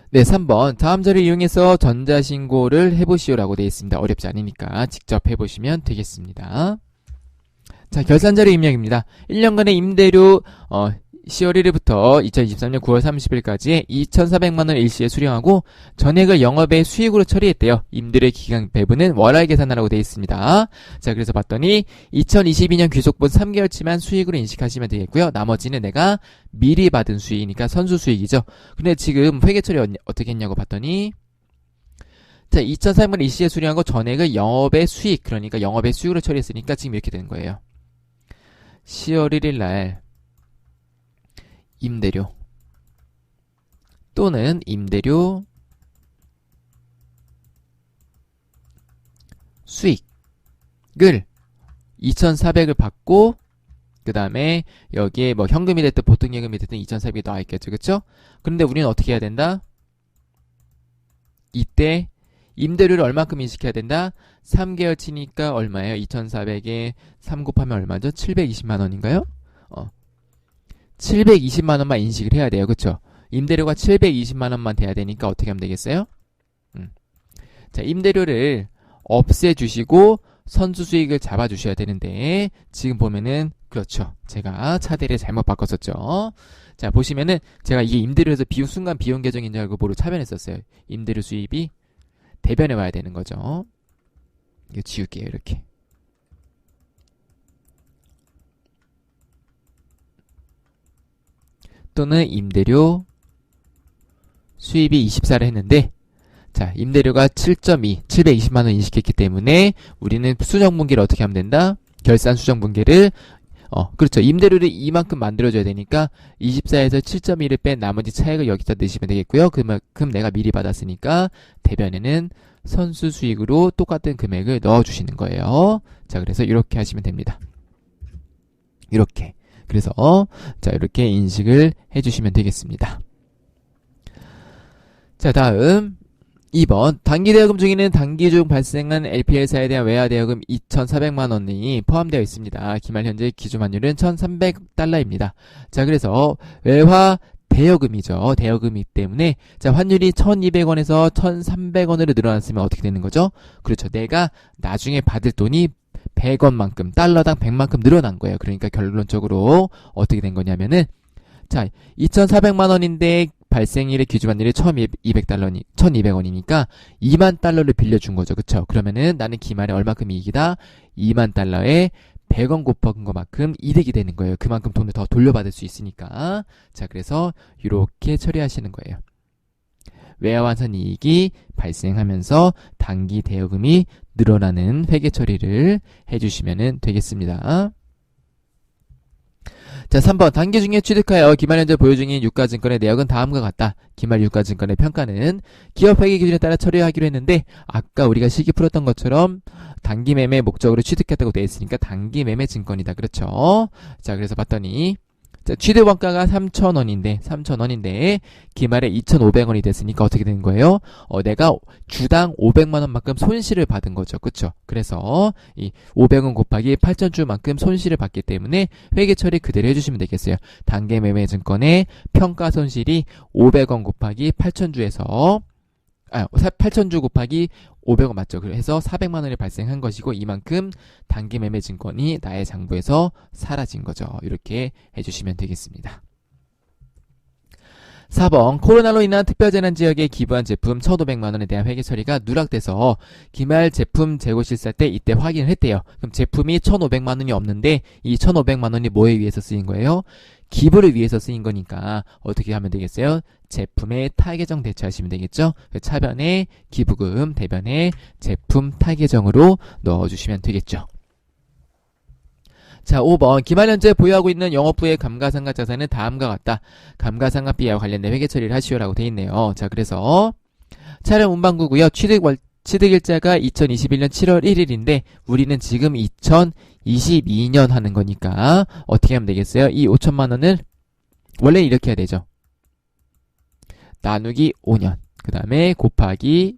네, 3번. 다음 자리를 이용해서 전자신고를 해보시오라고 되어 있습니다. 어렵지 않으니까 직접 해보시면 되겠습니다. 자, 결산자료 입력입니다. 1년간의 임대료, 10월 1일부터 2023년 9월 30일까지 2,400만원 일시에 수령하고 전액을 영업의 수익으로 처리했대요. 임대료 기간 배분은 월할 계산하라고 되어 있습니다. 자, 그래서 봤더니 2022년 귀속분 3개월치만 수익으로 인식하시면 되겠고요. 나머지는 내가 미리 받은 수익이니까 선수 수익이죠. 근데 지금 회계 처리 어떻게 했냐고 봤더니, 자, 2,400만원 일시에 수령하고 전액을 영업의 수익, 그러니까 영업의 수익으로 처리했으니까 지금 이렇게 되는 거예요. 10월 1일 날 임대료 또는 임대료 수익을 2,400을 받고, 그 다음에 여기에 뭐 현금이 됐든 보통 예금이 됐든 2,400이 나와 있겠죠. 그쵸? 그런데 우리는 어떻게 해야 된다? 이때 임대료를 얼마큼 인식해야 된다? 3개월치니까 얼마예요? 2,400에 3 곱하면 얼마죠? 720만원인가요? 720만원만 인식을 해야 돼요. 그쵸? 임대료가 720만원만 돼야 되니까 어떻게 하면 되겠어요? 자, 임대료를 없애주시고 선수 수익을 잡아주셔야 되는데, 지금 보면은, 그렇죠. 제가 차대를 잘못 바꿨었죠. 자, 보시면은 제가 이게 임대료에서 순간 비용 계정인 줄 알고 뭐로 차변했었어요. 임대료 수입이 대변에 와야 되는 거죠. 이거 지울게요. 이렇게. 또는 임대료 수입이 24를 했는데, 자, 임대료가 7.2, 720만원 인식했기 때문에 우리는 수정분기를 어떻게 하면 된다? 결산 수정분기를, 그렇죠. 임대료를 이만큼 만들어줘야 되니까 24에서 7.2를 뺀 나머지 차액을 여기다 넣으시면 되겠고요. 그만큼 내가 미리 받았으니까 대변에는 선수 수익으로 똑같은 금액을 넣어주시는 거예요. 자, 그래서 이렇게 하시면 됩니다. 이렇게. 그래서 자, 이렇게 인식을 해주시면 되겠습니다. 자, 다음 2번. 단기대여금 중에는 단기 중 발생한 LPL사에 대한 외화대여금 2,400만원이 포함되어 있습니다. 기말 현재 기준 환율은 1,300달러입니다. 자, 그래서 외화 대여금이죠. 대여금이기 때문에, 자, 환율이 1,200원에서 1,300원으로 늘어났으면 어떻게 되는 거죠? 그렇죠. 내가 나중에 받을 돈이 100원만큼, 달러당 100만큼 늘어난 거예요. 그러니까 결론적으로 어떻게 된 거냐면은, 자, 2,400만원인데 발생일의 기준환율이 1,200달러니, 1,200원이니까 2만 달러를 빌려준 거죠. 그쵸? 그러면은 나는 기말에 얼마큼 이익이다? 2만 달러에 100원 곱한 것만큼 이득이 되는 거예요. 그만큼 돈을 더 돌려받을 수 있으니까. 자, 그래서 이렇게 처리하시는 거예요. 외화환산 이익이 발생하면서 단기 대여금이 늘어나는 회계 처리를 해주시면 되겠습니다. 자, 3번. 단기 중에 취득하여 기말 현재 보유 중인 유가증권의 내역은 다음과 같다. 기말 유가증권의 평가는 기업 회계 기준에 따라 처리하기로 했는데, 아까 우리가 시기 풀었던 것처럼 단기 매매 목적으로 취득했다고 되어 있으니까 단기 매매 증권이다. 그렇죠? 자, 그래서 봤더니, 자, 취득 원가가 3,000원인데 기말에 2,500원이 됐으니까 어떻게 되는 거예요? 내가 주당 500만원만큼 손실을 받은 거죠. 그쵸? 그래서 이 500원 곱하기 8,000주만큼 손실을 받기 때문에 회계 처리 그대로 해주시면 되겠어요. 단기 매매 증권의 평가 손실이 500원 곱하기 8,000주에서 8,000주 곱하기 500원 맞죠? 그래서 400만원이 발생한 것이고, 이만큼 단기 매매 증권이 나의 장부에서 사라진 거죠. 이렇게 해주시면 되겠습니다. 4번. 코로나로 인한 특별재난지역에 기부한 제품 1,500만원에 대한 회계 처리가 누락돼서 기말 제품 재고 실사 때 이때 확인을 했대요. 그럼 제품이 1,500만원이 없는데 이 1,500만원이 뭐에 의해서 쓰인 거예요? 기부를 위해서 쓰인 거니까 어떻게 하면 되겠어요? 제품의 타계정 대처하시면 되겠죠? 차변에 기부금, 대변에 제품 타계정으로 넣어주시면 되겠죠. 자, 5번. 기말 현재 보유하고 있는 영업부의 감가상각 자산은 다음과 같다. 감가상각비와 관련된 회계 처리를 하시오라고 돼 있네요. 자, 그래서 차량 운반구고요. 취득일자가 2021년 7월 1일인데 우리는 지금 2022년 하는 거니까 어떻게 하면 되겠어요? 이 5천만 원을 원래 이렇게 해야 되죠. 나누기 5년. 그 다음에 곱하기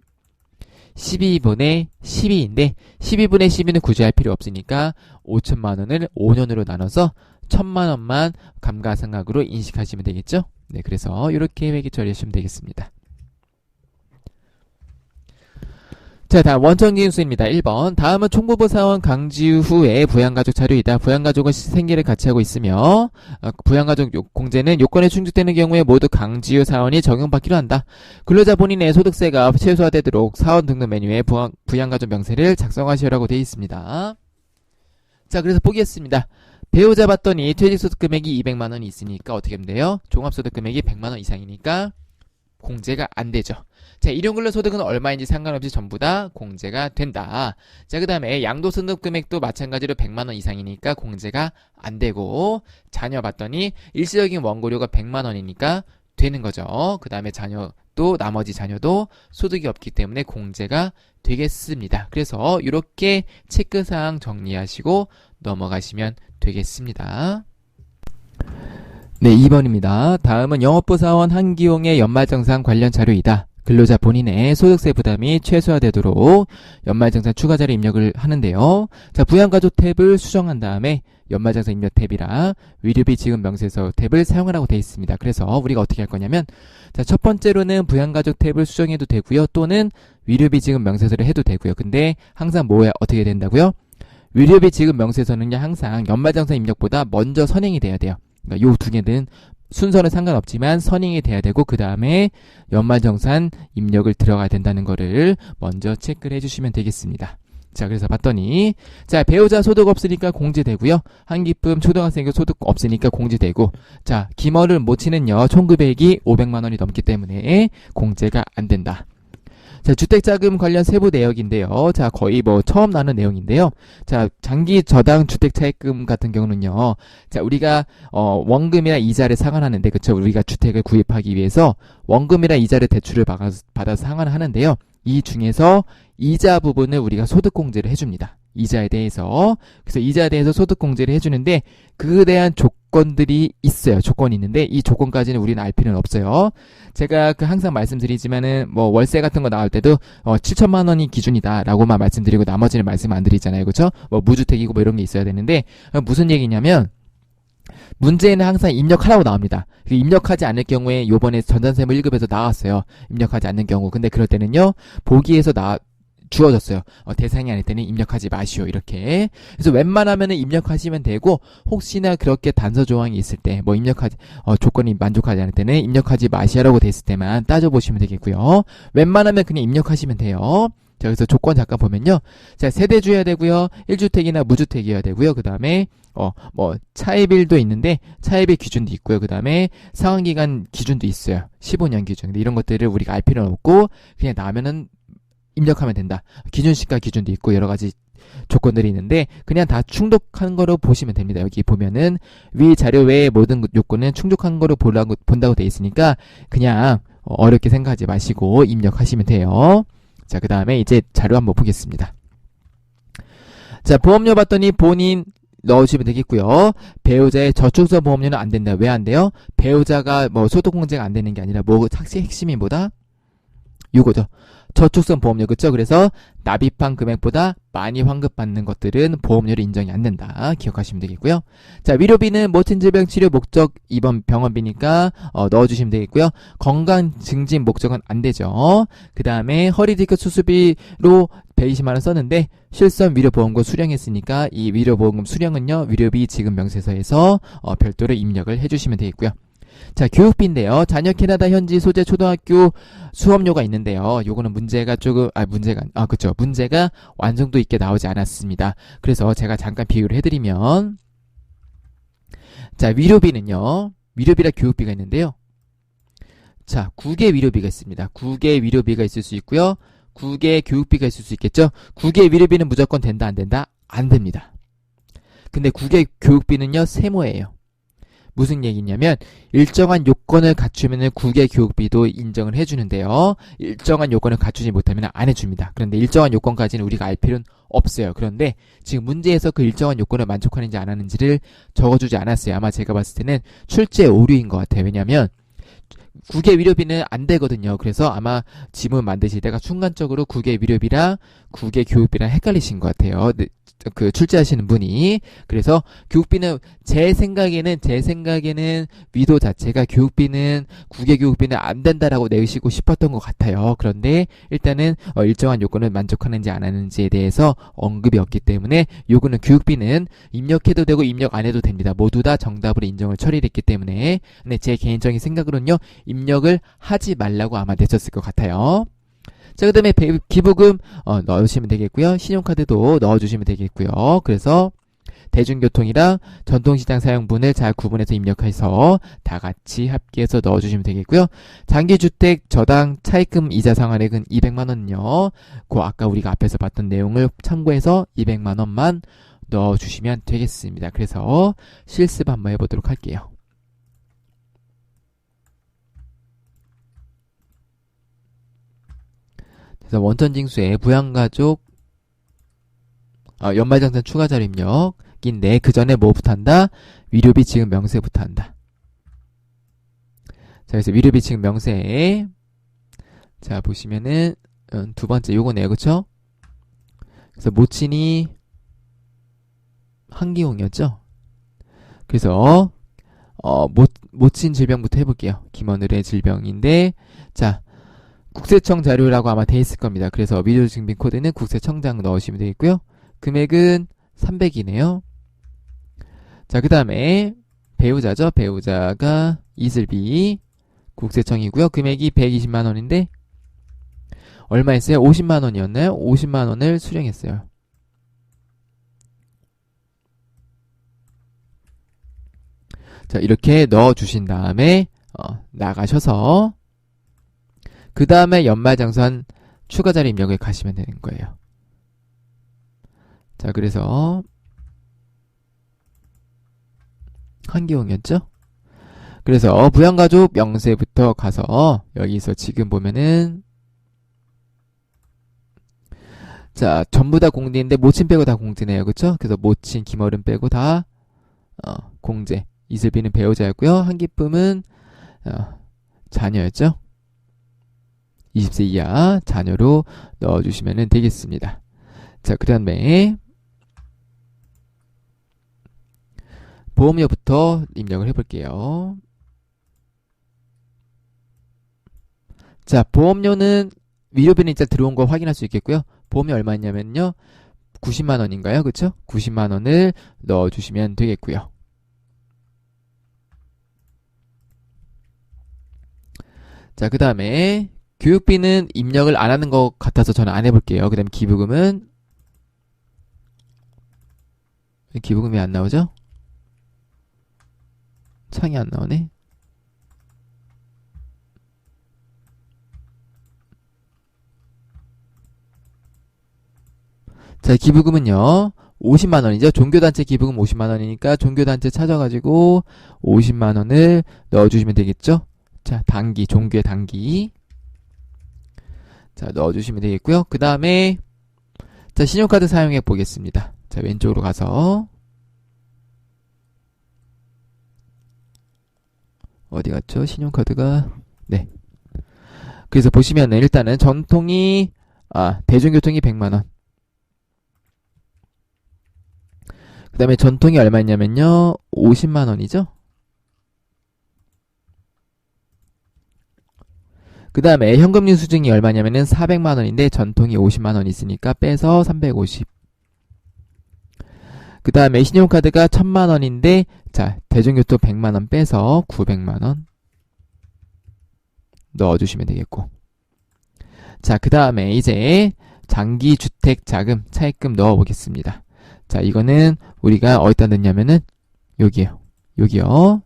12분의 12인데 12분의 12는 굳이 할 필요 없으니까 5천만 원을 5년으로 나눠서 1,000만 원만 감가상각으로 인식하시면 되겠죠? 네, 그래서 이렇게 회계 처리하시면 되겠습니다. 자, 다음 원천기준수입니다. 1번. 다음은 총부부 사원 강지 후에 부양가족 자료이다. 부양가족은 생계를 같이 하고 있으며 부양가족 공제는 요건에 충족되는 경우에 모두 강지후 사원이 적용받기로 한다. 근로자 본인의 소득세가 최소화되도록 사원 등록 메뉴에 부양가족 명세를 작성하시라고 되어 있습니다. 자, 그래서 보겠습니다. 배우자 봤더니 퇴직소득 금액이 200만 원이 있으니까 어떻게 하면 돼요? 종합소득 금액이 100만 원 이상이니까 공제가 안 되죠. 자, 일용근로소득은 얼마인지 상관없이 전부 다 공제가 된다. 자, 그 다음에 양도소득 금액도 마찬가지로 100만 원 이상이니까 공제가 안 되고, 자녀 봤더니 일시적인 원고료가 100만 원이니까 되는 거죠. 그 다음에 나머지 자녀도 소득이 없기 때문에 공제가 되겠습니다. 그래서 이렇게 체크사항 정리하시고 넘어가시면 되겠습니다. 네, 2번입니다. 다음은 영업부 사원 한기용의 연말정산 관련 자료이다. 근로자 본인의 소득세 부담이 최소화되도록 연말정산 추가자료 입력을 하는데요. 자, 부양가족 탭을 수정한 다음에 연말정산 입력 탭이랑 위료비 지급 명세서 탭을 사용하라고 되어 있습니다. 그래서 우리가 어떻게 할 거냐면, 자, 첫 번째로는 부양가족 탭을 수정해도 되고요. 또는 위료비 지급 명세서를 해도 되고요. 근데 항상 어떻게 된다고요? 위료비 지급 명세서는요, 항상 연말정산 입력보다 먼저 선행이 돼야 돼요. 그러니까 요 두 개는 순서는 상관없지만 선행이 돼야 되고, 그 다음에 연말정산 입력을 들어가야 된다는 거를 먼저 체크를 해주시면 되겠습니다. 자, 그래서 봤더니, 자, 배우자 소득 없으니까 공제되고요. 한기쁨 초등학생도 소득 없으니까 공제되고, 자, 김어를 못 치는요, 총금액이 500만 원이 넘기 때문에 공제가 안 된다. 자, 주택자금 관련 세부 내역인데요. 자, 거의 처음 나는 내용인데요. 자, 장기 저당 주택차입금 같은 경우는요. 자, 우리가, 원금이나 이자를 상환하는데, 그쵸? 우리가 주택을 구입하기 위해서 원금이나 이자를 대출을 받아서 상환을 하는데요. 이 중에서 이자 부분을 우리가 소득공제를 해줍니다. 이자에 대해서. 그래서 이자에 대해서 소득공제를 해주는데, 그에 대한 조건들이 있어요. 조건이 있는데, 이 조건까지는 우리는 알 필요는 없어요. 제가 항상 말씀드리지만은, 월세 같은 거 나올 때도, 7천만 원이 기준이다. 라고만 말씀드리고, 나머지는 말씀 안 드리잖아요. 그쵸? 무주택이고 이런 게 있어야 되는데, 무슨 얘기냐면, 문제는 항상 입력하라고 나옵니다. 입력하지 않을 경우에 요번에 전산세무 1급에서 나왔어요. 입력하지 않는 경우. 근데 그럴 때는요, 보기에서 주어졌어요. 대상이 아닐 때는 입력하지 마시오. 이렇게. 그래서 웬만하면은 입력하시면 되고, 혹시나 그렇게 단서 조항이 있을 때, 조건이 만족하지 않을 때는 입력하지 마시라고 됐을 때만 따져보시면 되겠고요. 웬만하면 그냥 입력하시면 돼요. 자, 그래서 조건 잠깐 보면요. 자, 세대주여야 되고요. 1주택이나 무주택이어야 되고요. 그 다음에, 차입일도 있는데, 차입일 기준도 있고요. 그 다음에 상환기간 기준도 있어요. 15년 기준. 근데 이런 것들을 우리가 알 필요는 없고, 그냥 나오면은 입력하면 된다. 기준시가 기준도 있고, 여러 가지 조건들이 있는데, 그냥 다 충족한 거로 보시면 됩니다. 여기 보면은, 위 자료 외의 모든 요건은 충족한 거로 본다고 돼 있으니까, 그냥 어렵게 생각하지 마시고 입력하시면 돼요. 자, 그 다음에 이제 자료 한번 보겠습니다. 자, 보험료 봤더니 본인 넣으시면 되겠고요. 배우자의 저축성 보험료는 안 된다. 왜 안 돼요? 배우자가 소득공제가 안 되는 게 아니라 핵심이 뭐다? 이거죠. 저축성 보험료, 그쵸? 그래서 납입한 금액보다 많이 환급받는 것들은 보험료를 인정이 안 된다. 기억하시면 되겠고요. 자, 위료비는 모친 질병 치료 목적 입원 병원비니까 넣어주시면 되겠고요. 건강 증진 목적은 안 되죠. 그 다음에 허리 디스크 수술비로 120만 원 썼는데 실손 위료보험금 수령했으니까 이 위료보험금 수령은요, 위료비 지급 명세서에서 별도로 입력을 해주시면 되겠고요. 자, 교육비인데요. 자녀 캐나다 현지 소재 초등학교 수업료가 있는데요. 요거는 문제가 완성도 있게 나오지 않았습니다. 그래서 제가 잠깐 비교를 해드리면, 자, 위료비는요. 위료비랑 교육비가 있는데요. 자, 9개 위료비가 있습니다. 9개 위료비가 있을 수 있고요. 9개 교육비가 있을 수 있겠죠. 9개 위료비는 무조건 된다, 안 된다? 안 됩니다. 근데 9개 교육비는요, 세모예요. 무슨 얘기냐면 일정한 요건을 갖추면 국외 교육비도 인정을 해주는데요. 일정한 요건을 갖추지 못하면 안 해줍니다. 그런데 일정한 요건까지는 우리가 알 필요는 없어요. 그런데 지금 문제에서 그 일정한 요건을 만족하는지 안 하는지를 적어주지 않았어요. 아마 제가 봤을 때는 출제 오류인 것 같아요. 왜냐하면 국외 위료비는 안 되거든요. 그래서 아마 지문 만드실 때가 순간적으로 국외 위료비랑 국외 교육비랑 헷갈리신 것 같아요. 그 출제하시는 분이. 그래서 교육비는 제 생각에는 위도 자체가 교육비는 국외 교육비는 안 된다라고 내시고 싶었던 것 같아요. 그런데 일단은 일정한 요건을 만족하는지 안 하는지에 대해서 언급이 없기 때문에 요거는 교육비는 입력해도 되고 입력 안 해도 됩니다. 모두 다 정답으로 인정을 처리를 했기 때문에. 근데 제 개인적인 생각으로는요, 입력을 하지 말라고 아마 내셨을 것 같아요. 자, 그 다음에 기부금 넣으시면 되겠고요. 신용카드도 넣어주시면 되겠고요. 그래서 대중교통이랑 전통시장 사용분을 잘 구분해서 입력해서 다 같이 합계해서 넣어주시면 되겠고요. 장기주택 저당 차입금 이자 상환액은 200만원은요. 그 아까 우리가 앞에서 봤던 내용을 참고해서 200만원만 넣어주시면 되겠습니다. 그래서 실습 한번 해보도록 할게요. 그래서 원천징수에 부양가족 연말정산 추가자료 입력인데 그 전에 뭐부터 한다? 위료비 지급 명세부터 한다. 자, 그래서 위료비 지급 명세. 자, 보시면은 두 번째 요거네요. 그쵸? 그래서 모친이 한기홍이었죠? 그래서 모친 질병부터 해볼게요. 김원을의 질병인데, 자, 국세청 자료라고 아마 돼 있을 겁니다. 그래서 위료증빙 코드는 국세청장 넣으시면 되겠고요. 금액은 300이네요. 자, 그 다음에 배우자죠. 배우자가 이슬비 국세청이고요. 금액이 120만원인데 얼마였어요? 50만원이었나요? 50만원을 수령했어요. 자, 이렇게 넣어주신 다음에 나가셔서 그 다음에 연말정산 추가자료 입력을 가시면 되는 거예요. 자, 그래서 한기홍이었죠? 그래서 부양가족 명세부터 가서 여기서 지금 보면은 자, 전부 다 공제인데 모친 빼고 다 공제네요. 그쵸? 그래서 모친 김어른 빼고 다 공제. 이슬비는 배우자였고요. 한기쁨은 자녀였죠? 20세 이하 자녀로 넣어주시면 되겠습니다. 자, 그 다음에 보험료부터 입력을 해볼게요. 자, 보험료는 위료비는 일단 들어온 거 확인할 수 있겠고요. 보험료 얼마냐면요, 90만원인가요? 그쵸? 90만원을 넣어주시면 되겠고요. 자, 그 다음에 교육비는 입력을 안 하는 것 같아서 저는 안 해볼게요. 그 다음에 기부금은 기부금이 안 나오죠? 창이 안 나오네. 자, 기부금은요 50만원이죠. 종교단체 기부금 50만원이니까 종교단체 찾아가지고 50만원을 넣어주시면 되겠죠. 자, 단기, 종교의 단기. 자, 넣어주시면 되겠고요. 그 다음에 자, 신용카드 사용해 보겠습니다. 자, 왼쪽으로 가서 어디 갔죠? 신용카드가. 네. 그래서 보시면은 일단은 전통이 대중교통이 100만원. 그 다음에 전통이 얼마냐면요 50만원이죠. 그 다음에 현금융 수증이 얼마냐면은 400만원인데 전통이 50만원 있으니까 빼서 350. 그 다음에 신용카드가 1000만원인데 자, 대중교통 100만원 빼서 900만원 넣어주시면 되겠고, 자, 그 다음에 이제 장기주택자금 차입금 넣어보겠습니다. 자, 이거는 우리가 어디다 넣냐면은 여기에요. 여기요.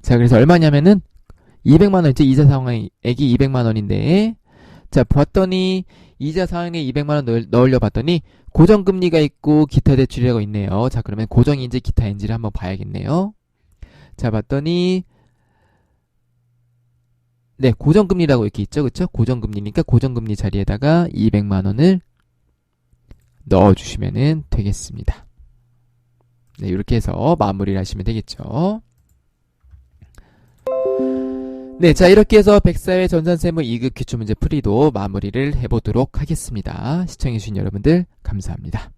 자, 그래서 얼마냐면은 200만원 이제 이자 상환액이 200만원인데 자, 봤더니 이자 상환액에 200만원 넣으려 봤더니 고정금리가 있고 기타 대출이라고 있네요. 자, 그러면 고정인지 기타인지를 한번 봐야겠네요. 자, 봤더니 네, 고정금리라고 이렇게 있죠. 그쵸? 고정금리니까 고정금리 자리에다가 200만원을 넣어주시면 되겠습니다. 네, 이렇게 해서 마무리를 하시면 되겠죠. 네, 자, 이렇게 해서 백사회 전산세무 2급 기출문제 풀이도 마무리를 해보도록 하겠습니다. 시청해주신 여러분들 감사합니다.